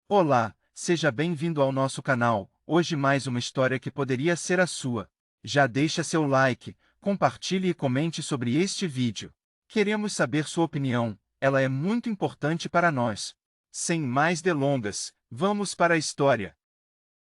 Olá, seja bem-vindo ao nosso canal. Hoje mais uma história que poderia ser a sua. Já deixa seu like, compartilhe e comente sobre este vídeo. Queremos saber sua opinião, ela é muito importante para nós. Sem mais delongas, vamos para a história.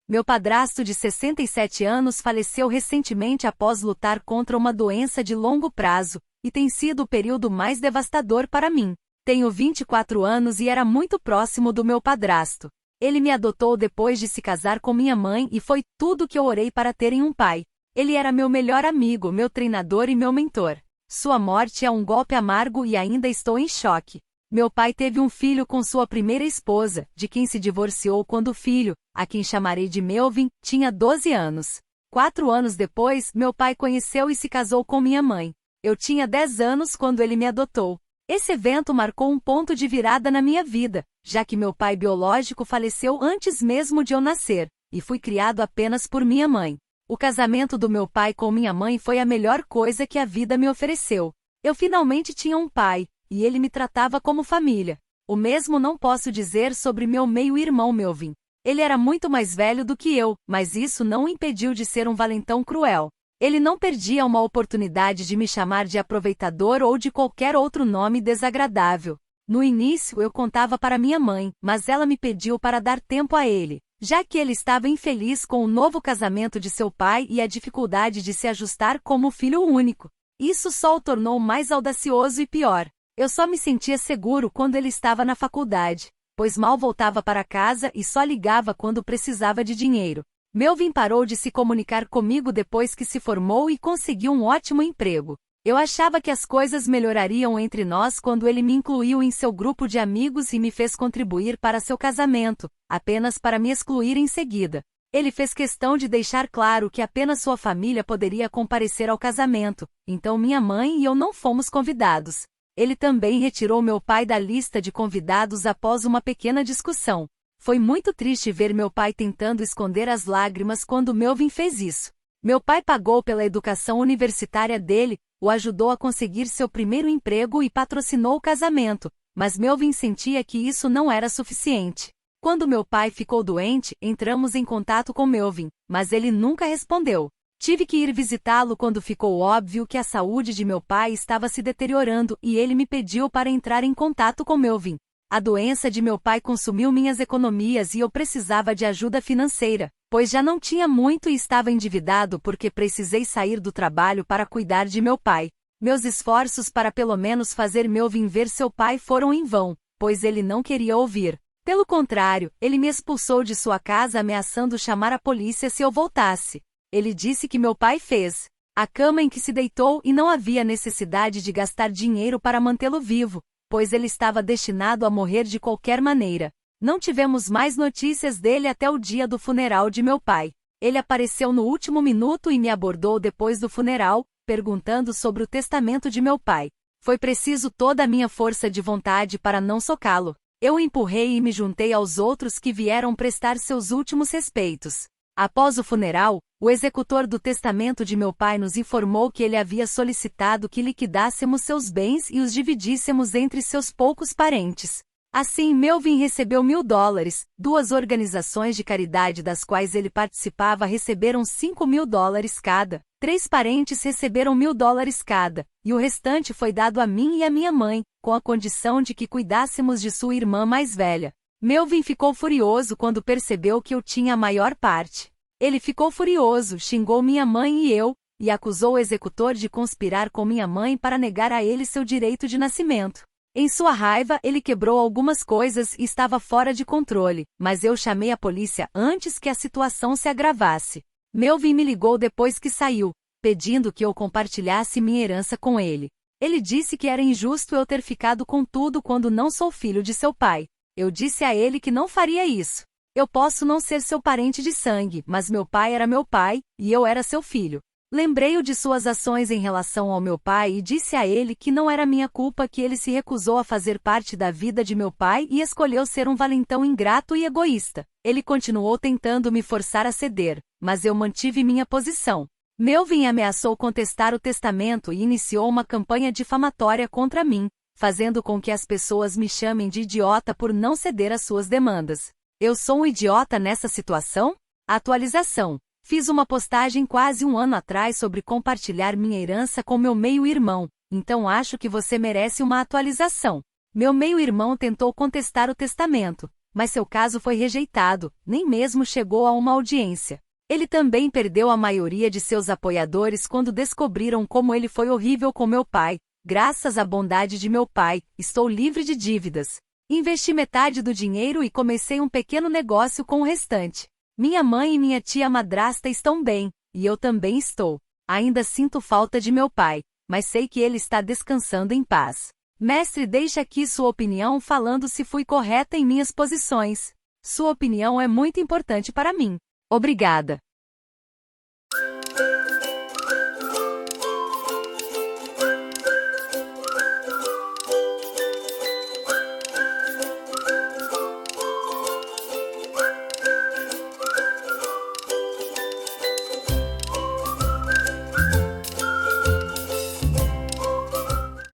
Meu padrasto de 67 anos faleceu recentemente após lutar contra uma doença de longo prazo, e tem sido o período mais devastador para mim. Tenho 24 anos e era muito próximo do meu padrasto. Ele me adotou depois de se casar com minha mãe e foi tudo que eu orei para ter em um pai. Ele era meu melhor amigo, meu treinador e meu mentor. Sua morte é um golpe amargo e ainda estou em choque. Meu pai teve um filho com sua primeira esposa, de quem se divorciou quando o filho, a quem chamarei de Melvin, tinha 12 anos. 4 anos depois, meu pai conheceu e se casou com minha mãe. Eu tinha 10 anos quando ele me adotou. Esse evento marcou um ponto de virada na minha vida, já que meu pai biológico faleceu antes mesmo de eu nascer, e fui criado apenas por minha mãe. O casamento do meu pai com minha mãe foi a melhor coisa que a vida me ofereceu. Eu finalmente tinha um pai, e ele me tratava como família. O mesmo não posso dizer sobre meu meio-irmão Melvin. Ele era muito mais velho do que eu, mas isso não o impediu de ser um valentão cruel. Ele não perdia uma oportunidade de me chamar de aproveitador ou de qualquer outro nome desagradável. No início eu contava para minha mãe, mas ela me pediu para dar tempo a ele, já que ele estava infeliz com o novo casamento de seu pai e a dificuldade de se ajustar como filho único. Isso só o tornou mais audacioso e pior. Eu só me sentia seguro quando ele estava na faculdade, pois mal voltava para casa e só ligava quando precisava de dinheiro. Melvin parou de se comunicar comigo depois que se formou e conseguiu um ótimo emprego. Eu achava que as coisas melhorariam entre nós quando ele me incluiu em seu grupo de amigos e me fez contribuir para seu casamento, apenas para me excluir em seguida. Ele fez questão de deixar claro que apenas sua família poderia comparecer ao casamento, então minha mãe e eu não fomos convidados. Ele também retirou meu pai da lista de convidados após uma pequena discussão. Foi muito triste ver meu pai tentando esconder as lágrimas quando Melvin fez isso. Meu pai pagou pela educação universitária dele, o ajudou a conseguir seu primeiro emprego e patrocinou o casamento, mas Melvin sentia que isso não era suficiente. Quando meu pai ficou doente, entramos em contato com Melvin, mas ele nunca respondeu. Tive que ir visitá-lo quando ficou óbvio que a saúde de meu pai estava se deteriorando e ele me pediu para entrar em contato com Melvin. A doença de meu pai consumiu minhas economias e eu precisava de ajuda financeira, pois já não tinha muito e estava endividado porque precisei sair do trabalho para cuidar de meu pai. Meus esforços para pelo menos fazer Melvin ver seu pai foram em vão, pois ele não queria ouvir. Pelo contrário, ele me expulsou de sua casa ameaçando chamar a polícia se eu voltasse. Ele disse que meu pai fez a cama em que se deitou e não havia necessidade de gastar dinheiro para mantê-lo vivo, pois ele estava destinado a morrer de qualquer maneira. Não tivemos mais notícias dele até o dia do funeral de meu pai. Ele apareceu no último minuto e me abordou depois do funeral, perguntando sobre o testamento de meu pai. Foi preciso toda a minha força de vontade para não socá-lo. Eu o empurrei e me juntei aos outros que vieram prestar seus últimos respeitos. Após o funeral, o executor do testamento de meu pai nos informou que ele havia solicitado que liquidássemos seus bens e os dividíssemos entre seus poucos parentes. Assim, Melvin recebeu $1.000, 2 organizações de caridade das quais ele participava receberam $5.000 cada, 3 parentes receberam $1.000 cada, e o restante foi dado a mim e a minha mãe, com a condição de que cuidássemos de sua irmã mais velha. Melvin ficou furioso quando percebeu que eu tinha a maior parte. Ele ficou furioso, xingou minha mãe e eu, e acusou o executor de conspirar com minha mãe para negar a ele seu direito de nascimento. Em sua raiva, ele quebrou algumas coisas e estava fora de controle, mas eu chamei a polícia antes que a situação se agravasse. Melvin me ligou depois que saiu, pedindo que eu compartilhasse minha herança com ele. Ele disse que era injusto eu ter ficado com tudo quando não sou filho de seu pai. Eu disse a ele que não faria isso. Eu posso não ser seu parente de sangue, mas meu pai era meu pai, e eu era seu filho. Lembrei-o de suas ações em relação ao meu pai e disse a ele que não era minha culpa que ele se recusou a fazer parte da vida de meu pai e escolheu ser um valentão ingrato e egoísta. Ele continuou tentando me forçar a ceder, mas eu mantive minha posição. Melvin ameaçou contestar o testamento e iniciou uma campanha difamatória contra mim, fazendo com que as pessoas me chamem de idiota por não ceder às suas demandas. Eu sou um idiota nessa situação? Atualização. Fiz uma postagem quase um ano atrás sobre compartilhar minha herança com meu meio-irmão, então acho que você merece uma atualização. Meu meio-irmão tentou contestar o testamento, mas seu caso foi rejeitado, nem mesmo chegou a uma audiência. Ele também perdeu a maioria de seus apoiadores quando descobriram como ele foi horrível com meu pai. Graças à bondade de meu pai, estou livre de dívidas. Investi metade do dinheiro e comecei um pequeno negócio com o restante. Minha mãe e minha tia madrasta estão bem, e eu também estou. Ainda sinto falta de meu pai, mas sei que ele está descansando em paz. Mestre, deixe aqui sua opinião falando se fui correta em minhas posições. Sua opinião é muito importante para mim. Obrigada.